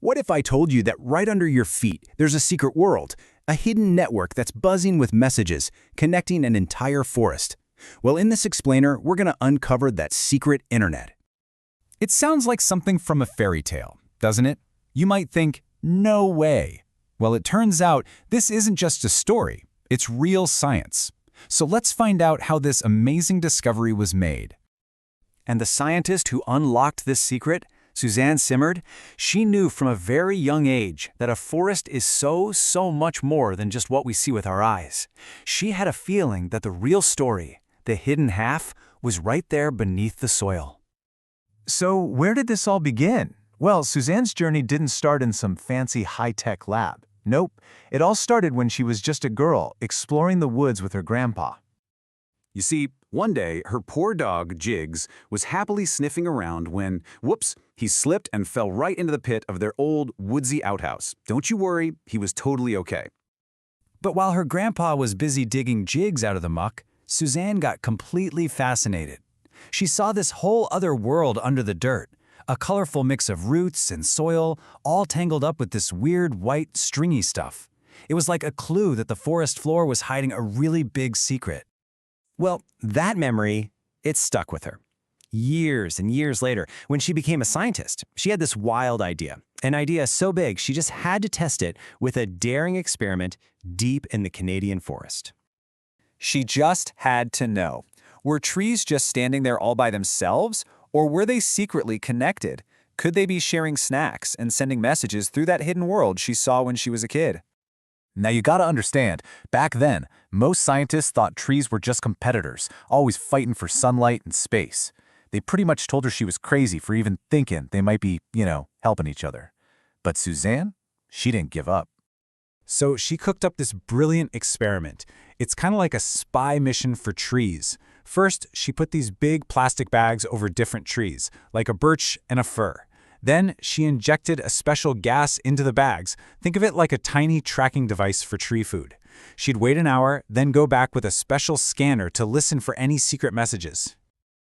What if I told you that right under your feet, there's a secret world, a hidden network that's buzzing with messages, connecting an entire forest? Well, in this explainer, we're going to uncover that secret internet. It sounds like something from a fairy tale, doesn't it? You might think, no way. Well, it turns out this isn't just a story, it's real science. So let's find out how this amazing discovery was made. And the scientist who unlocked this secret, Suzanne Simard, she knew from a very young age that a forest is so much more than just what we see with our eyes. She had a feeling that the real story, the hidden half, was right there beneath the soil. So where did this all begin? Well, Suzanne's journey didn't start in some fancy high-tech lab. Nope, it all started when she was just a girl exploring the woods with her grandpa. You see, one day, her poor dog, Jiggs, was happily sniffing around when, whoops, he slipped and fell right into the pit of their old, woodsy outhouse. Don't you worry, he was totally okay. But while her grandpa was busy digging Jiggs out of the muck, Suzanne got completely fascinated. She saw this whole other world under the dirt, a colorful mix of roots and soil, all tangled up with this weird, white, stringy stuff. It was like a clue that the forest floor was hiding a really big secret. Well, that memory, it stuck with her. Years and years later, when she became a scientist, she had this wild idea. An idea so big, she just had to test it with a daring experiment deep in the Canadian forest. She just had to know. Were trees just standing there all by themselves, or were they secretly connected? Could they be sharing snacks and sending messages through that hidden world she saw when she was a kid? Now you gotta understand, back then, most scientists thought trees were just competitors, always fighting for sunlight and space. They pretty much told her she was crazy for even thinking they might be, helping each other. But Suzanne, she didn't give up. So she cooked up this brilliant experiment. It's kind of like a spy mission for trees. First, she put these big plastic bags over different trees, like a birch and a fir. Then she injected a special gas into the bags. Think of it like a tiny tracking device for tree food. She'd wait an hour, then go back with a special scanner to listen for any secret messages.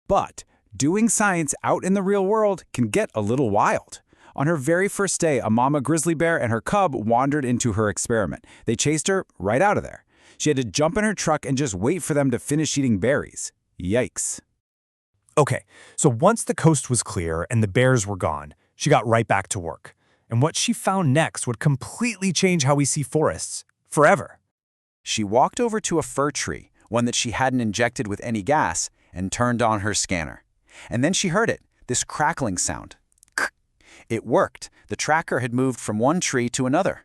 But doing science out in the real world can get a little wild. On her very first day, a mama grizzly bear and her cub wandered into her experiment. They chased her right out of there. She had to jump in her truck and just wait for them to finish eating berries. Yikes. Okay, so once the coast was clear and the bears were gone, she got right back to work. And what she found next would completely change how we see forests, forever. She walked over to a fir tree, one that she hadn't injected with any gas, and turned on her scanner. And then she heard it, this crackling sound. It worked. The tracker had moved from one tree to another.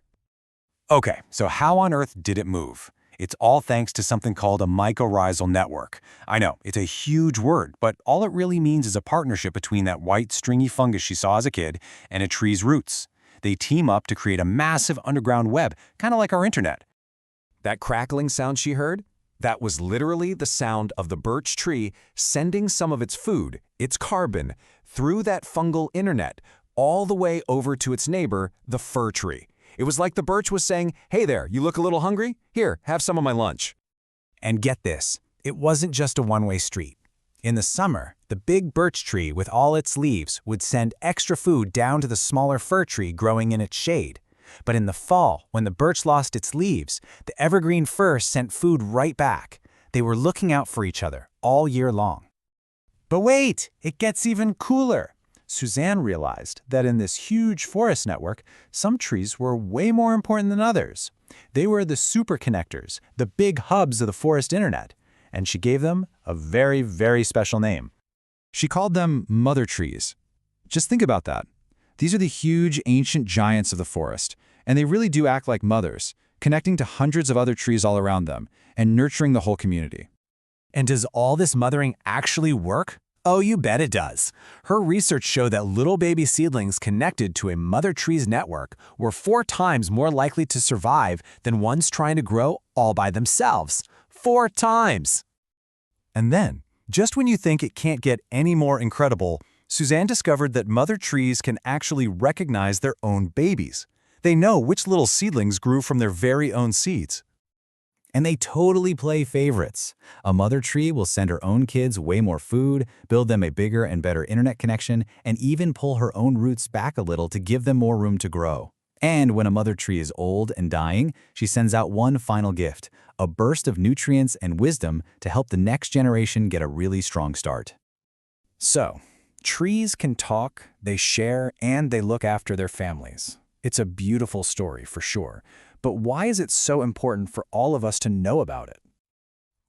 Okay, so how on earth did it move? It's all thanks to something called a mycorrhizal network. I know, it's a huge word, but all it really means is a partnership between that white, stringy fungus she saw as a kid and a tree's roots. They team up to create a massive underground web, kind of like our internet. That crackling sound she heard? That was literally the sound of the birch tree sending some of its food, its carbon, through that fungal internet, all the way over to its neighbor, the fir tree. It was like the birch was saying, "Hey there, you look a little hungry? Here, have some of my lunch." And get this, it wasn't just a one-way street. In the summer, the big birch tree with all its leaves would send extra food down to the smaller fir tree growing in its shade. But in the fall, when the birch lost its leaves, the evergreen fir sent food right back. They were looking out for each other all year long. But wait, it gets even cooler. Suzanne realized that in this huge forest network, some trees were way more important than others. They were the superconnectors, the big hubs of the forest internet, and she gave them a very, very special name. She called them mother trees. Just think about that. These are the huge, ancient giants of the forest, and they really do act like mothers, connecting to hundreds of other trees all around them and nurturing the whole community. And does all this mothering actually work? Oh, you bet it does. Her research showed that little baby seedlings connected to a mother tree's network were 4 times more likely to survive than ones trying to grow all by themselves. 4 times! And then, just when you think it can't get any more incredible, Suzanne discovered that mother trees can actually recognize their own babies. They know which little seedlings grew from their very own seeds. And they totally play favorites. A mother tree will send her own kids way more food, build them a bigger and better internet connection, and even pull her own roots back a little to give them more room to grow. And when a mother tree is old and dying, she sends out one final gift, a burst of nutrients and wisdom to help the next generation get a really strong start. So, trees can talk, they share, and they look after their families. It's a beautiful story for sure. But why is it so important for all of us to know about it?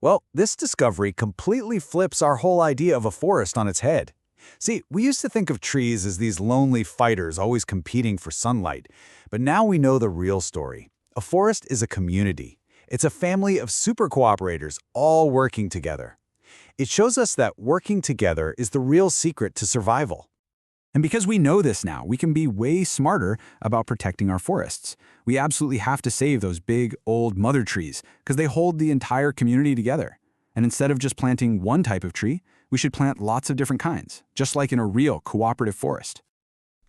Well, this discovery completely flips our whole idea of a forest on its head. See, we used to think of trees as these lonely fighters always competing for sunlight, but now we know the real story. A forest is a community. It's a family of super cooperators all working together. It shows us that working together is the real secret to survival. And because we know this now, we can be way smarter about protecting our forests. We absolutely have to save those big, old mother trees because they hold the entire community together. And instead of just planting one type of tree, we should plant lots of different kinds, just like in a real cooperative forest.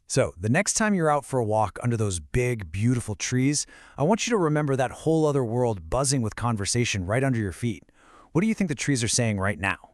So, the next time you're out for a walk under those big, beautiful trees, I want you to remember that whole other world buzzing with conversation right under your feet. What do you think the trees are saying right now?